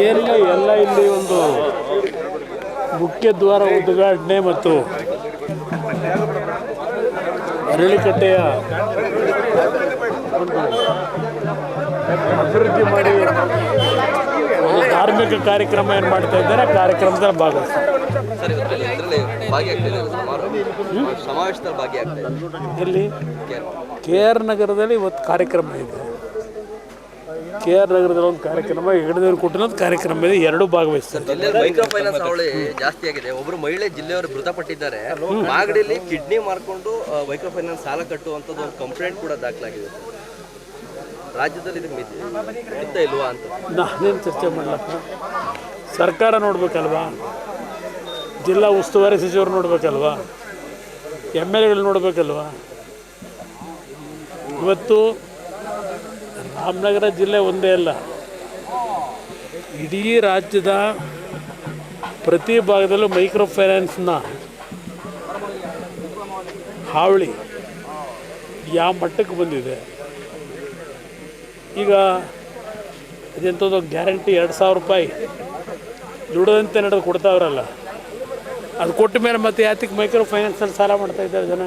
ಏನಿಲ್ಲ, ಎಲ್ಲ ಇಲ್ಲಿ ಒಂದು ಮುಖ್ಯ ದ್ವಾರ ಉದ್ಘಾಟನೆ ಮತ್ತು ಅರಳಿಕಟ್ಟೆಯ ಒಂದು ಅಭಿವೃದ್ಧಿ ಮಾಡಿ ಒಂದು ಧಾರ್ಮಿಕ ಕಾರ್ಯಕ್ರಮ ಏನು ಮಾಡ್ತಾ ಇದ್ದಾರೆ. ಕಾರ್ಯಕ್ರಮದಲ್ಲಿ ಇಲ್ಲಿ KR ನಗರದಲ್ಲಿ ಇವತ್ತು ಕಾರ್ಯಕ್ರಮ ಇದೆ. KR ನಗರದಲ್ಲಿ ಒಂದು ಕಾರ್ಯಕ್ರಮ, ಹೆಗಡೆದೇವರು ಕುಟುಂಬದ ಕಾರ್ಯಕ್ರಮ ಇದೆ. ಎರಡೂ ಭಾಗವಹಿಸ್ತಾರೆ. ಮೈಕ್ರೋ ಫೈನಾನ್ಸ್ ಹಾವಳಿ ಜಾಸ್ತಿ ಆಗಿದೆ. ಒಬ್ಬರು ಮಹಿಳೆ ಜಿಲ್ಲೆಯವರು ಮೃತಪಟ್ಟಿದ್ದಾರೆ. ಮಾಗಡಿಯಲ್ಲಿ ಕಿಡ್ನಿ ಮಾರ್ಕೊಂಡು ಮೈಕ್ರೋ ಫೈನಾನ್ಸ್ ಸಾಲ ಕಟ್ಟುವಂಥದ್ದು ಒಂದು ಕಂಪ್ಲೇಂಟ್ ಕೂಡ ದಾಖಲಾಗಿದೆ. ರಾಜ್ಯದಲ್ಲಿ ಇದು ಮಿತ್ತ ಇಲ್ವಾ ಅಂತ ನಾನೇನು ಚರ್ಚೆ ಮಾಡಲಪ್ಪ. ಸರ್ಕಾರ ನೋಡ್ಬೇಕಲ್ವಾ, ಜಿಲ್ಲಾ ಉಸ್ತುವಾರಿ ಸಚಿವರು ನೋಡ್ಬೇಕಲ್ವಾ, MLAಗಳು ನೋಡ್ಬೇಕಲ್ವಾ. ಇವತ್ತು ರಾಮನಗರ ಜಿಲ್ಲೆ ಒಂದೇ ಅಲ್ಲ, ಇಡೀ ರಾಜ್ಯದ ಪ್ರತಿ ಭಾಗದಲ್ಲೂ ಮೈಕ್ರೋ ಫೈನಾನ್ಸ್ನ ಹಾವಳಿ ಯಾವ ಮಟ್ಟಕ್ಕೆ ಬಂದಿದೆ. ಈಗ ಇದೆಂಥದ್ದು ಗ್ಯಾರಂಟಿ 2,000 ರೂಪಾಯಿ ದುಡದಂತೆ ನಡೆದು ಕೊಡ್ತಾವ್ರಲ್ಲ, ಅದು ಕೊಟ್ಟ ಮೇಲೆ ಮತ್ತೆ ಯಾತಿಗೆ ಮೈಕ್ರೋ ಫೈನಾನ್ಸಲ್ಲಿ ಸಾಲ ಮಾಡ್ತಾಯಿದ್ದಾರೆ ಜನ.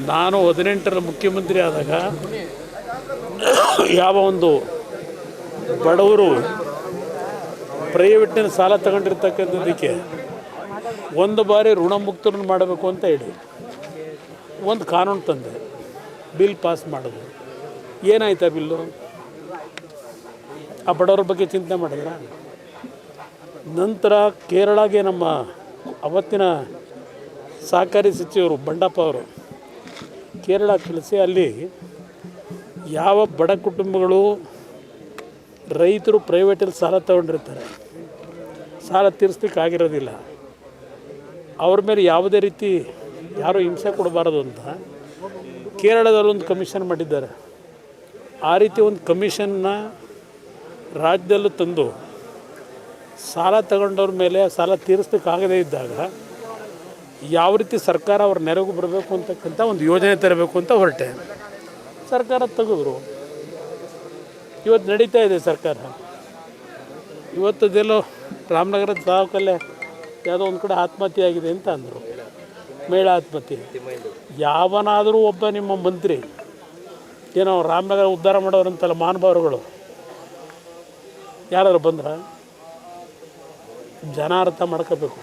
ನಾನು 18ರ ಮುಖ್ಯಮಂತ್ರಿ ಆದಾಗ ಯಾವ ಒಂದು ಬಡವರು ಪ್ರೈವೇಟಿನ ಸಾಲ ತಗೊಂಡಿರ್ತಕ್ಕಂಥದ್ದಕ್ಕೆ ಒಂದು ಬಾರಿ ಋಣಮುಕ್ತರನ್ನು ಮಾಡಬೇಕು ಅಂತ ಹೇಳಿ ಒಂದು ಕಾನೂನು ತಂದೆ, ಬಿಲ್ ಪಾಸ್ ಮಾಡೋದು. ಏನಾಯ್ತು ಆ ಬಿಲ್ಲು? ಆ ಬಡವರ ಬಗ್ಗೆ ಚಿಂತೆ ಮಾಡಿದ್ರ? ನಂತರ ಕೇರಳಗೆ ನಮ್ಮ ಅವತ್ತಿನ ಸಹಕಾರಿ ಸಚಿವರು ಬಂಡಪ್ಪ ಅವರು ಕೇರಳ ಕಳಿಸಿ ಅಲ್ಲಿ ಯಾವ ಬಡ ಕುಟುಂಬಗಳು ರೈತರು ಪ್ರೈವೇಟಲ್ಲಿ ಸಾಲ ತಗೊಂಡಿರ್ತಾರೆ, ಸಾಲ ತೀರಿಸ್ಲಿಕ್ಕೆ ಆಗಿರೋದಿಲ್ಲ, ಅವ್ರ ಮೇಲೆ ಯಾವುದೇ ರೀತಿ ಯಾರೂ ಹಿಂಸೆ ಕೊಡಬಾರದು ಅಂತ ಕೇರಳದಲ್ಲಿ ಒಂದು ಕಮಿಷನ್ ಮಾಡಿದ್ದಾರೆ. ಆ ರೀತಿ ಒಂದು ಕಮಿಷನ್ನ ರಾಜ್ಯದಲ್ಲೂ ತಂದು ಸಾಲ ತಗೊಂಡವ್ರ ಮೇಲೆ ಸಾಲ ತೀರಿಸ್ಲಿಕ್ಕೆ ಆಗದೇ ಇದ್ದಾಗ ಯಾವ ರೀತಿ ಸರ್ಕಾರ ಅವ್ರ ನೆರವು ಬರಬೇಕು ಅಂತಕ್ಕಂಥ ಒಂದು ಯೋಜನೆ ತರಬೇಕು ಅಂತ ಹೊರಟೆ. ಸರ್ಕಾರ ತೆಗೆದ್ರು. ಇವತ್ತು ನಡೀತಾ ಇದೆ ಸರ್ಕಾರ. ಇವತ್ತದೆಲ್ಲೋ ರಾಮನಗರದ ತಾಲೂಕಲ್ಲೇ ಯಾವುದೋ ಒಂದು ಕಡೆ ಆತ್ಮಹತ್ಯೆ ಆಗಿದೆ ಅಂತ ಅಂದರು, ಮಹಿಳಾ ಆತ್ಮಹತ್ಯೆ. ಯಾವನಾದರೂ ಒಬ್ಬ ನಿಮ್ಮ ಮಂತ್ರಿ ಏನೋ ರಾಮನಗರ ಉದ್ಧಾರ ಮಾಡೋರಂತಲ್ಲ ಮಹಾನುಭಾವರುಗಳು ಯಾರಾದ್ರು ಬಂದ್ರೆ ಜನ ಅರ್ಥ ಮಾಡ್ಕೋಬೇಕು.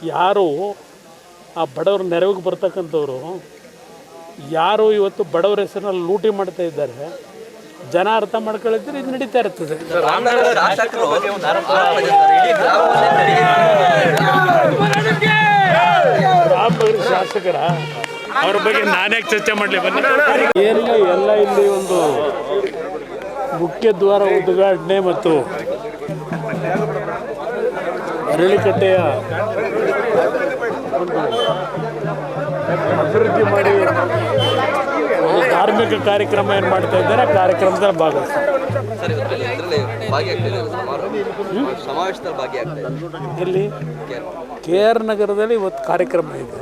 ಯಾರು ಆ ಬಡವ್ರ ನೆರವಿಗೆ ಬರ್ತಕ್ಕಂಥವ್ರು ಯಾರು ಇವತ್ತು ಬಡವರ ಹೆಸರಿನಲ್ಲಿ ಲೂಟಿ ಮಾಡ್ತಾ ಇದ್ದಾರೆ, ಜನ ಅರ್ಥ ಮಾಡ್ಕೊಳ್ಳಿದ್ರೆ ಇದು ನಡೀತಾ ಇರ್ತದೆ. ರಾಮನಗರ ಶಾಸಕರ ಅವ್ರ ಬಗ್ಗೆ ನಾನೇ ಚರ್ಚೆ ಮಾಡಲಿ ಬನ್ನಿ. ಏನಿಲ್ಲ, ಎಲ್ಲ ಇಲ್ಲಿ ಒಂದು ಮುಖ್ಯ ದ್ವಾರ ಉದ್ಘಾಟನೆ ಮತ್ತು ಅರಳಿಕಟ್ಟೆಯ ಒಂದು ಅಭಿವೃದ್ಧಿ ಮಾಡಿ ಒಂದು ಧಾರ್ಮಿಕ ಕಾರ್ಯಕ್ರಮ ಏನು ಮಾಡ್ತಾ ಇದ್ದಾರೆ. ಕಾರ್ಯಕ್ರಮದಲ್ಲಿ ಇಲ್ಲಿ KR ನಗರದಲ್ಲಿ ಇವತ್ತು ಕಾರ್ಯಕ್ರಮ ಇದೆ.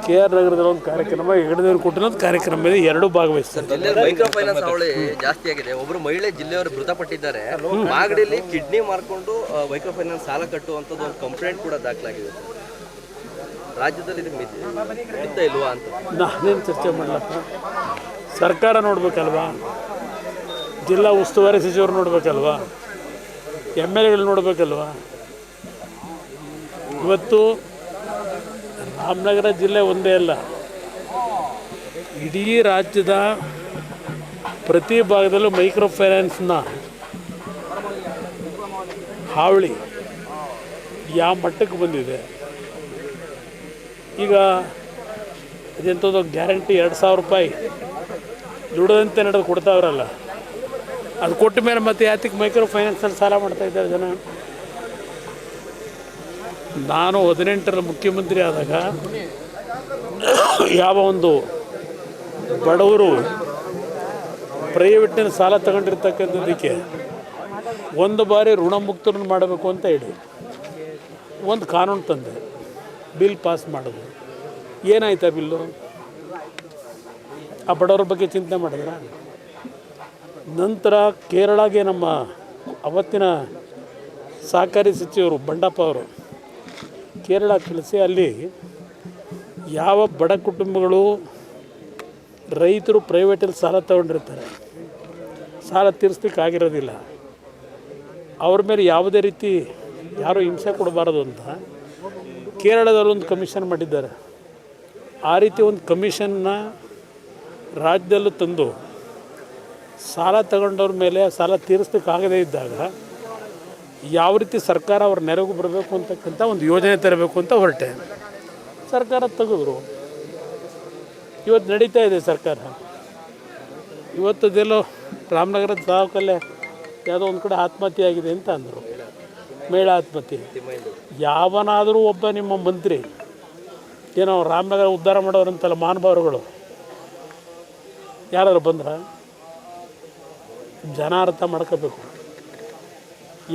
KR ನಗರದಲ್ಲಿ ಒಂದು ಕಾರ್ಯಕ್ರಮ, ಹೆಗಡೆದೇವರು ಕುಟುಂಬದ ಕಾರ್ಯಕ್ರಮ ಇದೆ. ಎರಡೂ ಭಾಗವಹಿಸ್ತಾರೆ. ಮೈಕ್ರೋ ಫೈನಾನ್ಸ್ ಹಾವಳಿ ಜಾಸ್ತಿ ಆಗಿದೆ. ಒಬ್ಬರು ಮಹಿಳೆ ಜಿಲ್ಲೆಯವರು ಮೃತಪಟ್ಟಿದ್ದಾರೆ. ಮಾಗಡಿಯಲ್ಲಿ ಕಿಡ್ನಿ ಮಾರ್ಕೊಂಡು ಮೈಕ್ರೋ ಫೈನಾನ್ಸ್ ಸಾಲ ಕಟ್ಟುವಂಥದ್ದು ಒಂದು ಕಂಪ್ಲೇಂಟ್ ಕೂಡ ದಾಖಲಾಗಿದೆ. ರಾಜ್ಯದಲ್ಲಿ ಇದು ಮಿತ್ತ ಇಲ್ವಾ ಅಂತ ನಾನೇನು ಚರ್ಚೆ ಮಾಡಲಪ್ಪ. ಸರ್ಕಾರ ನೋಡ್ಬೇಕಲ್ವಾ, ಜಿಲ್ಲಾ ಉಸ್ತುವಾರಿ ಸಚಿವರು ನೋಡ್ಬೇಕಲ್ವಾ, MLAಗಳು ನೋಡ್ಬೇಕಲ್ವಾ. ಇವತ್ತು ರಾಮನಗರ ಜಿಲ್ಲೆ ಒಂದೇ ಅಲ್ಲ, ಇಡೀ ರಾಜ್ಯದ ಪ್ರತಿ ಭಾಗದಲ್ಲೂ ಮೈಕ್ರೋ ಫೈನಾನ್ಸ್ನ ಹಾವಳಿ ಯಾವ ಮಟ್ಟಕ್ಕೆ ಬಂದಿದೆ. ಈಗ ಇದೆಂಥದ್ದು ಗ್ಯಾರಂಟಿ 2,000 ರೂಪಾಯಿ ದುಡದಂತೆ ನಡೆದು ಕೊಡ್ತಾವ್ರಲ್ಲ, ಅದು ಕೊಟ್ಟ ಮೇಲೆ ಮತ್ತೆ ಯಾತಿಗೆ ಮೈಕ್ರೋ ಫೈನಾನ್ಸಲ್ಲಿ ಸಾಲ ಮಾಡ್ತಾಯಿದ್ದಾರೆ ಜನ. ನಾನು 18ರ ಮುಖ್ಯಮಂತ್ರಿ ಆದಾಗ ಯಾವ ಒಂದು ಬಡವರು ಪ್ರೈವೇಟಿನ ಸಾಲ ತಗೊಂಡಿರ್ತಕ್ಕಂಥದ್ದಕ್ಕೆ ಒಂದು ಬಾರಿ ಋಣಮುಕ್ತರನ್ನು ಮಾಡಬೇಕು ಅಂತ ಹೇಳಿ ಒಂದು ಕಾನೂನು ತಂದೆ, ಬಿಲ್ ಪಾಸ್ ಮಾಡೋದು. ಏನಾಯ್ತು ಆ ಬಿಲ್ಲು? ಆ ಬಡವರ ಬಗ್ಗೆ ಚಿಂತೆ ಮಾಡಿದ್ರ? ನಂತರ ಕೇರಳಗೆ ನಮ್ಮ ಅವತ್ತಿನ ಸಹಕಾರಿ ಸಚಿವರು ಬಂಡಪ್ಪ ಅವರು ಕೇರಳ ಕಳಿಸಿ ಅಲ್ಲಿ ಯಾವ ಬಡ ಕುಟುಂಬಗಳು ರೈತರು ಪ್ರೈವೇಟಲ್ಲಿ ಸಾಲ ತಗೊಂಡಿರ್ತಾರೆ, ಸಾಲ ತೀರಿಸ್ಲಿಕ್ಕಾಗಿರೋದಿಲ್ಲ, ಅವ್ರ ಮೇಲೆ ಯಾವುದೇ ರೀತಿ ಯಾರೂ ಹಿಂಸೆ ಕೊಡಬಾರದು ಅಂತ ಕೇರಳದಲ್ಲೊಂದು ಕಮಿಷನ್ ಮಾಡಿದ್ದಾರೆ. ಆ ರೀತಿ ಒಂದು ಕಮಿಷನ್ನ ರಾಜ್ಯದಲ್ಲೂ ತಂದು ಸಾಲ ತಗೊಂಡವ್ರ ಮೇಲೆ ಸಾಲ ತೀರಿಸ್ಲಿಕ್ಕಾಗದೇ ಇದ್ದಾಗ ಯಾವ ರೀತಿ ಸರ್ಕಾರ ಅವ್ರ ನೆರವಿಗೆ ಬರಬೇಕು ಅಂತಕ್ಕಂಥ ಒಂದು ಯೋಜನೆ ತರಬೇಕು ಅಂತ ಹೊರಟೆ. ಸರ್ಕಾರ ತೆಗೆದ್ರು. ಇವತ್ತು ನಡೀತಾ ಇದೆ ಸರ್ಕಾರ. ಇವತ್ತದೆಲ್ಲೋ ರಾಮನಗರದ ತಾಲೂಕಲ್ಲೇ ಯಾವುದೋ ಒಂದು ಕಡೆ ಆತ್ಮಹತ್ಯೆ ಆಗಿದೆ ಅಂತ ಅಂದರು, ಮಹಿಳಾ ಆತ್ಮಹತ್ಯೆ. ಯಾವನಾದರೂ ಒಬ್ಬ ನಿಮ್ಮ ಮಂತ್ರಿ ಏನೋ ರಾಮನಗರ ಉದ್ಧಾರ ಮಾಡೋರಂತಲ್ಲ ಮಹಾನುಭಾವರುಗಳು ಯಾರಾದ್ರು ಬಂದ್ರ? ಜನ ಅರ್ಥ ಮಾಡ್ಕೋಬೇಕು.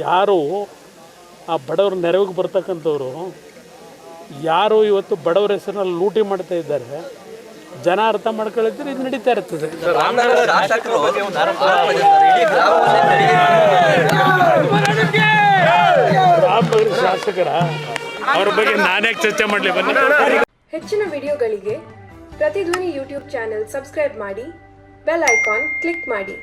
ಯಾರು ಆ ಬಡವ್ರ ನೆರವಿಗೆ ಬರ್ತಕ್ಕಂಥವ್ರು ಯಾರು ಇವತ್ತು ಬಡವರ ಹೆಸರಿನಲ್ಲಿ ಲೂಟಿ ಮಾಡ್ತಾ ಇದ್ದಾರೆ, ಜನ ಅರ್ಥ ಮಾಡ್ಕೊಳ್ಳಿದ್ರೆ ಇದು ನಡೀತಾ ಇರ್ತದೆ. ರಾಮನಗರ ಶಾಸಕರು ರಾಮನಗರ ಶಾಸಕರ ಅವ್ರ ಬಗ್ಗೆ ನಾನ್ಯಾಕೆ ಚರ್ಚೆ ಮಾಡಲಿ? ಬನ್ನಿ. ಹೆಚ್ಚಿನ ವಿಡಿಯೋಗಳಿಗೆ ಪ್ರತಿಧ್ವನಿ ಯೂಟ್ಯೂಬ್ ಚಾನೆಲ್ ಸಬ್ಸ್ಕ್ರೈಬ್ ಮಾಡಿ, ಬೆಲ್ ಐಕಾನ್ ಕ್ಲಿಕ್ ಮಾಡಿ.